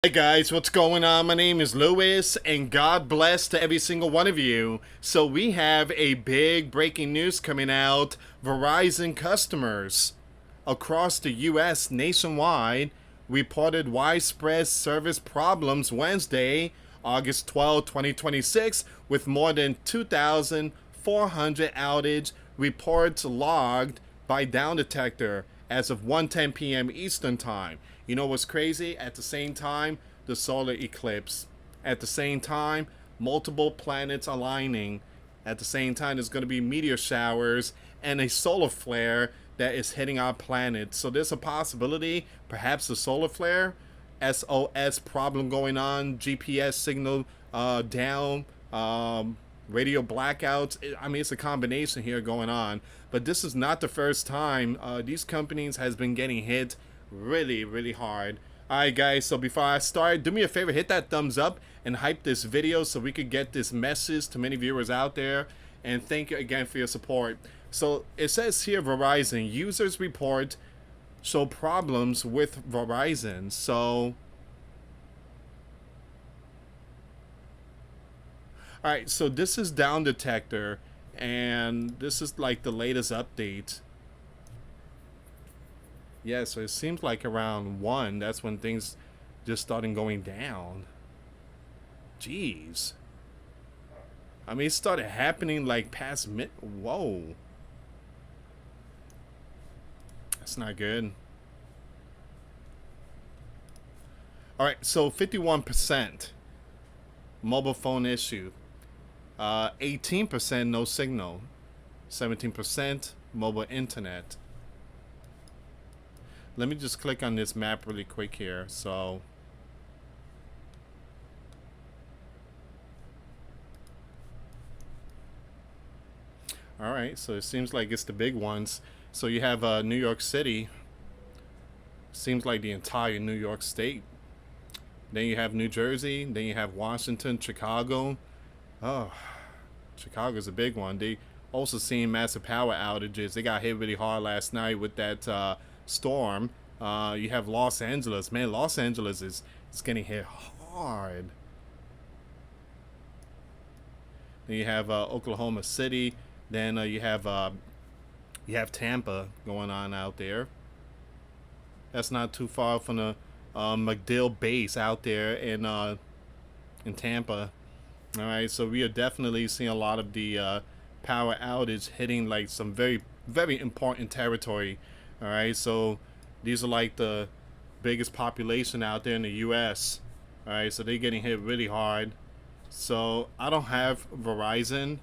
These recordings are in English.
Hey guys, what's going on? My name is Louis, and God bless to every single one of you. So we have a big breaking news coming out. Verizon customers across the US nationwide reported widespread service problems Wednesday, August 12, 2026, with more than 2,400 outage reports logged by Down Detector as of 1:10 p.m. Eastern Time. You know what's crazy? At the same time, the solar eclipse. At the same time, multiple planets aligning. At the same time, there's going to be meteor showers and a solar flare that is hitting our planet. So there's a possibility, perhaps the solar flare, SOS problem going on, GPS signal down, radio blackouts. I mean, it's a combination here going on. But this is not the first time these companies has been getting hit really hard. Alright guys, so before I start, do me a favor, hit that thumbs up and hype this video so we could get this message to many viewers out there. And thank you again for your support. So it says here, Verizon users report show problems with Verizon. So alright, so this is Down Detector, and this is like the latest update. Yeah, so it seems like around 1, that's when things just started going down. Jeez. I mean, it started happening like past mid. Whoa. That's not good. Alright, so 51% mobile phone issue. 18% no signal. 17% mobile internet. Let me just click on this map really quick here. So all right, so it seems like it's the big ones. So you have New York City. Seems like the entire New York state. Then you have New Jersey. Then you have Washington, Chicago. Oh, Chicago's a big one. They also seen massive power outages. They got hit really hard last night with that storm. You have Los Angeles. Man, Los Angeles is getting hit hard. Then you have Oklahoma City. Then you have Tampa going on out there. That's not too far from the MacDill base out there in Tampa. All right, so we are definitely seeing a lot of the power outage hitting like some very important territory. All right, so these are like the biggest population out there in the US. All right, so they're getting hit really hard. So I don't have Verizon,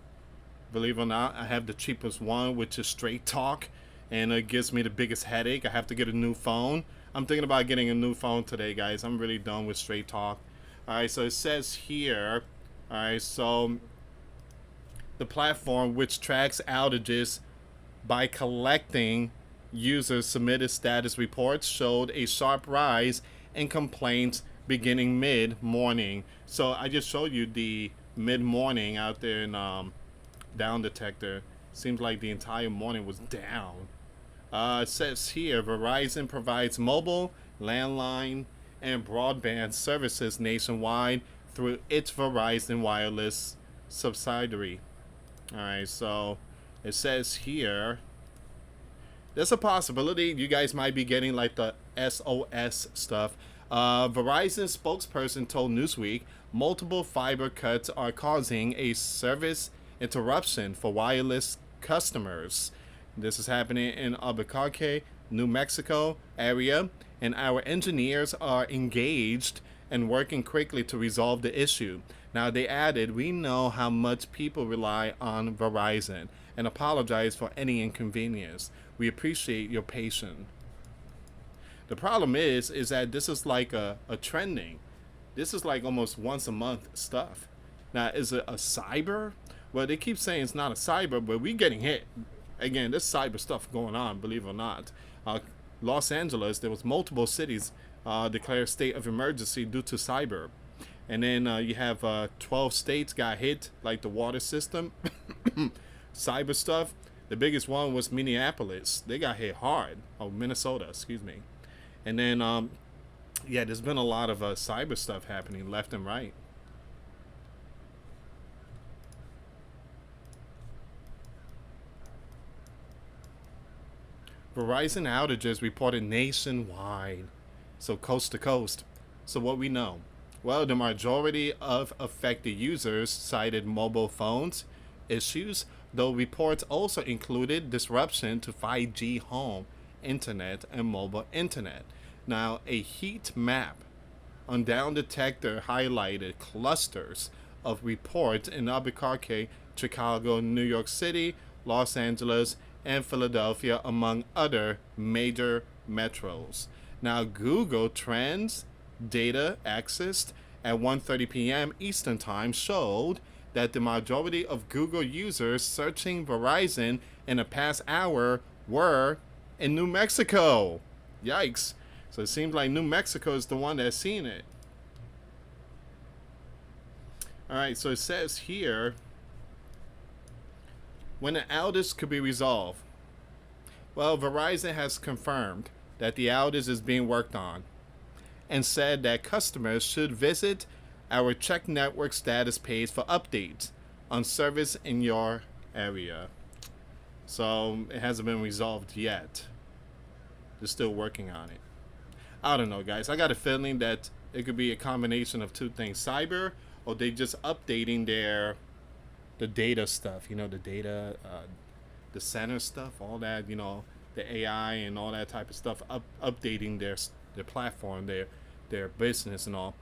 believe it or not. I have the cheapest one, which is Straight Talk, and it gives me the biggest headache. I have to get a new phone. I'm thinking about getting a new phone today, guys. I'm really done with Straight Talk. All right, so it says here, all right, so the platform which tracks outages by collecting users submitted status reports showed a sharp rise in complaints beginning mid-morning. So I just showed you the mid-morning out there in Down Detector. Seems like the entire morning was down. It says here, Verizon provides mobile, landline, and broadband services nationwide through its Verizon Wireless subsidiary. Alright, so it says here, there's a possibility you guys might be getting like the SOS stuff. Verizon spokesperson told Newsweek multiple fiber cuts are causing a service interruption for wireless customers. This is happening in Albuquerque, New Mexico area, and our engineers are engaged and working quickly to resolve the issue. Now they added, we know how much people rely on Verizon and apologize for any inconvenience. We appreciate your patience. The problem is that this is like a trending. This is like almost once a month stuff. Now, is it a cyber? Well, they keep saying it's not a cyber, but we getting hit. Again, there's cyber stuff going on, believe it or not. Los Angeles, there was multiple cities declared state of emergency due to cyber. And then you have 12 states got hit, like the water system, cyber stuff. The biggest one was Minneapolis. They got hit hard. Oh, Minnesota, excuse me. And then Yeah, there's been a lot of cyber stuff happening left and right. Verizon outages reported nationwide, so coast to coast. So what we know? Well, the majority of affected users cited mobile phones issues, though reports also included disruption to 5G home internet and mobile internet. Now, a heat map on Down Detector highlighted clusters of reports in Albuquerque, Chicago, New York City, Los Angeles, and Philadelphia, among other major metros. Now, Google Trends data accessed at 1:30 p.m. Eastern Time showed that the majority of Google users searching Verizon in the past hour were in New Mexico. Yikes. So it seems like New Mexico is the one that's seen it. All right, so it says here when an outage could be resolved. Well, Verizon has confirmed that the outage is being worked on and said that customers should visit our Check Network status page for updates on service in your area. So it hasn't been resolved yet. They're still working on it. I don't know, guys. I got a feeling that it could be a combination of two things: cyber, or they just updating the data stuff. The data, the center stuff, all that. The AI and all that type of stuff. Updating their platform, their business and all.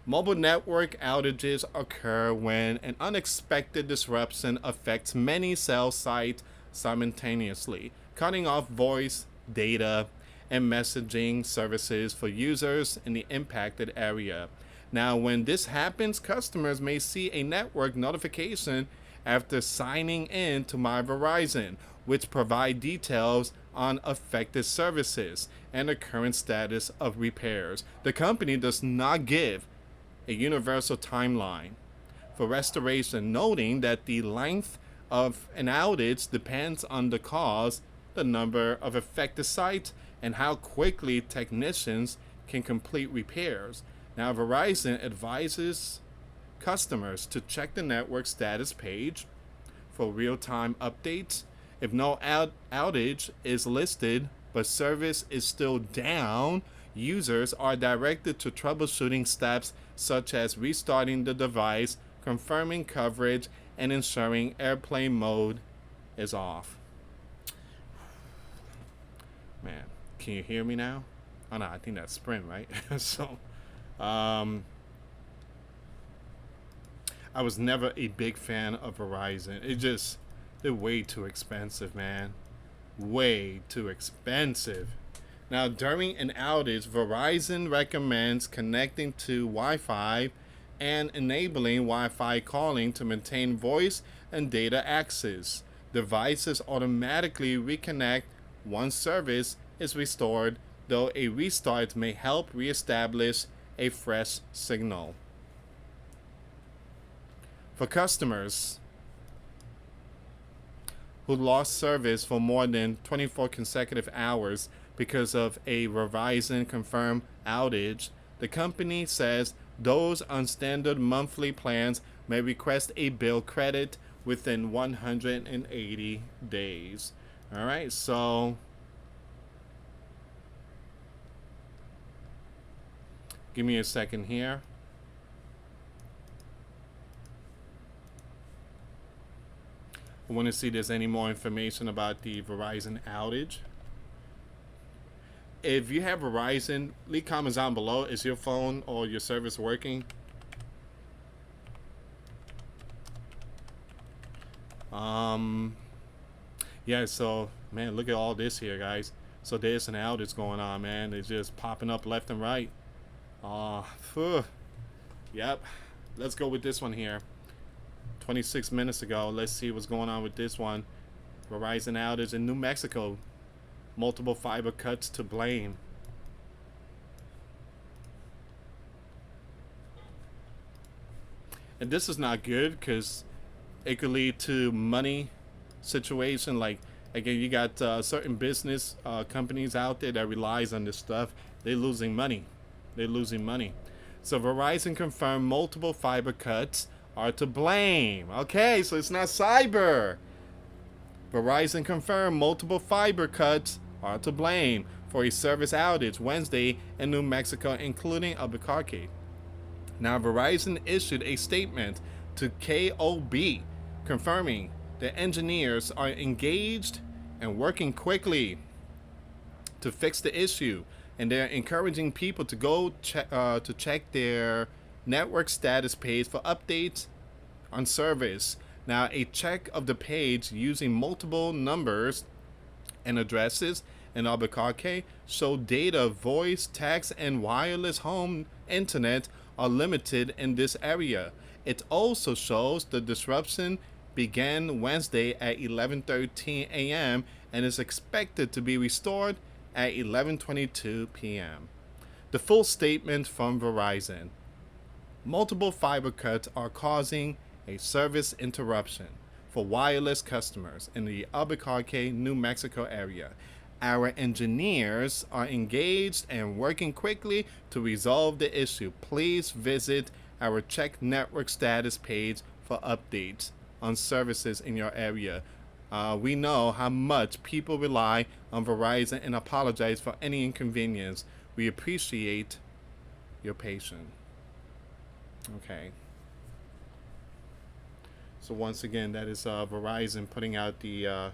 Mobile network outages occur when an unexpected disruption affects many cell sites simultaneously, cutting off voice, data, and messaging services for users in the impacted area. Now, when this happens, customers may see a network notification after signing in to My Verizon, which provide details on affected services and the current status of repairs. The company does not give a universal timeline for restoration, noting that the length of an outage depends on the cause, the number of affected sites, and how quickly technicians can complete repairs. Now, Verizon advises customers to check the network status page for real-time updates. If no outage is listed but service is still down, users are directed to troubleshooting steps such as restarting the device, confirming coverage, and ensuring airplane mode is off. Man, can you hear me now? Oh no, I think that's Sprint, right? So, I was never a big fan of Verizon. They're way too expensive, man. Way too expensive. Now, during an outage, Verizon recommends connecting to Wi-Fi and enabling Wi-Fi calling to maintain voice and data access. Devices automatically reconnect once service is restored, though a restart may help reestablish a fresh signal. For customers who lost service for more than 24 consecutive hours because of a Verizon confirmed outage, the company says those on standard monthly plans may request a bill credit within 180 days. All right, so give me a second here. I want to see if there's any more information about the Verizon outage. If you have Verizon, leave comments down below. Is your phone or your service working? Yeah, so, man, look at all this here, guys. So there's an outage going on, man. It's just popping up left and right. Yep. Let's go with this one here. 26 minutes ago. Let's see what's going on with this one. Verizon outage in New Mexico. Multiple fiber cuts to blame. And this is not good because it could lead to money situation. Like, again, you got certain business companies out there that relies on this stuff. They're losing money. They're losing money. So Verizon confirmed multiple fiber cuts are to blame. Okay, so it's not cyber. Verizon confirmed multiple fiber cuts are to blame for a service outage Wednesday in New Mexico, including Albuquerque. Now, Verizon issued a statement to KOB confirming the engineers are engaged and working quickly to fix the issue, and they're encouraging people to go check their network status page for updates on service. Now, a check of the page using multiple numbers and addresses in Albuquerque show data, voice, text, and wireless home internet are limited in this area. It also shows the disruption began Wednesday at 11:13 a.m. and is expected to be restored at 11:22 p.m. The full statement from Verizon. Multiple fiber cuts are causing a service interruption for wireless customers in the Albuquerque, New Mexico area. Our engineers are engaged and working quickly to resolve the issue. Please visit our check network status page for updates on services in your area. We know how much people rely on Verizon and apologize for any inconvenience. We appreciate your patience. Okay. So once again, that is Verizon putting out the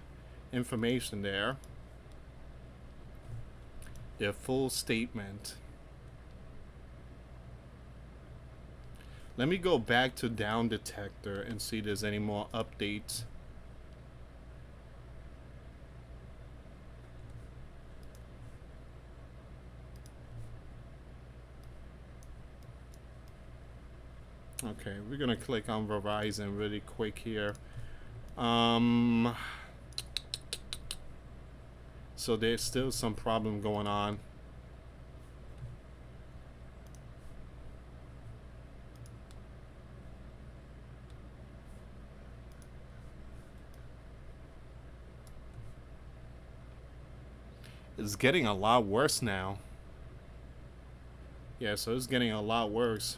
information there. Their full statement. Let me go back to Down Detector and see if there's any more updates. Okay, we're gonna click on Verizon really quick here. So there's still some problem going on. It's getting a lot worse now. Yeah, so it's getting a lot worse.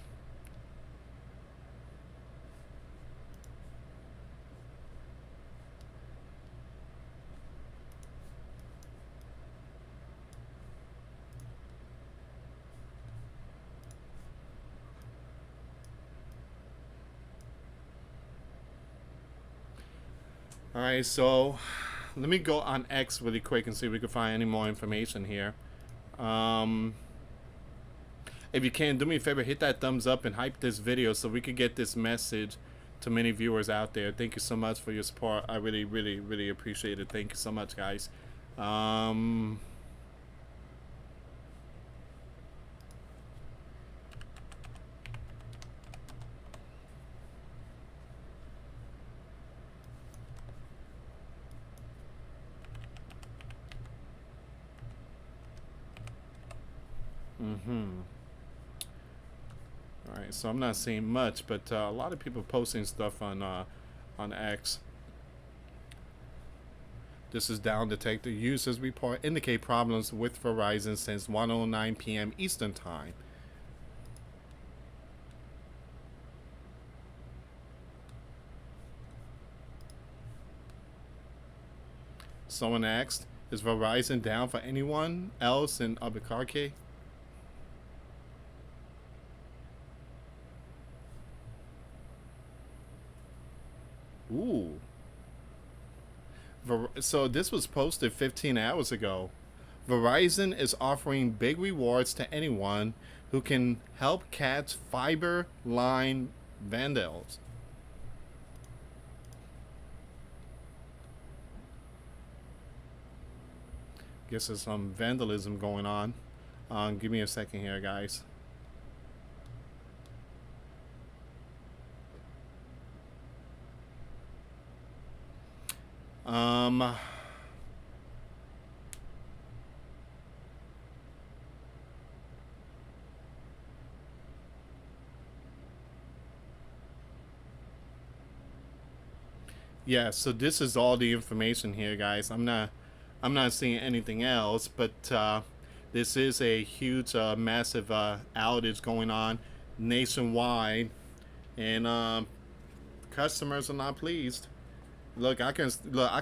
Alright, so let me go on X really quick and see if we can find any more information here. If you can, do me a favor, hit that thumbs up and hype this video so we could get this message to many viewers out there. Thank you so much for your support. I really, really, really appreciate it. Thank you so much, guys. Alright, so I'm not seeing much, but a lot of people posting stuff on X. This is Down Detector. Users report indicate problems with Verizon since 1:09 p.m. Eastern Time. Someone asked, is Verizon down for anyone else in Albuquerque? Ooh. So this was posted 15 hours ago. Verizon is offering big rewards to anyone who can help catch fiber line vandals. Guess there's some vandalism going on. Give me a second here, guys. Yeah, so this is all the information here, guys. I'm not seeing anything else, but this is a huge, massive outage going on nationwide, and customers are not pleased. I can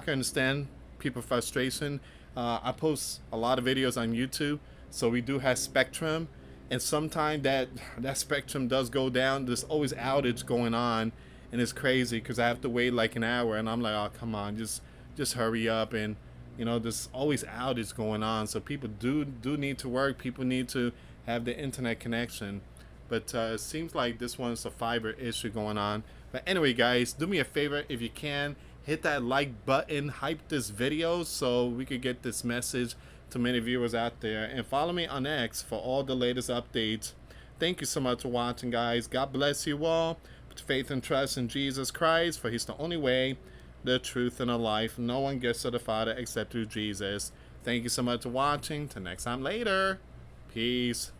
understand people frustration. I post a lot of videos on YouTube, so we do have Spectrum, and sometimes that Spectrum does go down. There's always outage going on, and it's crazy because I have to wait like an hour, and I'm like, oh come on, just hurry up. And there's always outage going on, so people do need to work. People need to have the internet connection, but it seems like this one's a fiber issue going on. But anyway, guys, do me a favor if you can, hit that like button, hype this video so we could get this message to many viewers out there, and follow me on X for all the latest updates. Thank you so much for watching, guys. God bless you all. Put faith and trust in Jesus Christ, for he's the only way, the truth, and the life. No one gets to the Father except through Jesus. Thank you so much for watching. Till next time, later. Peace.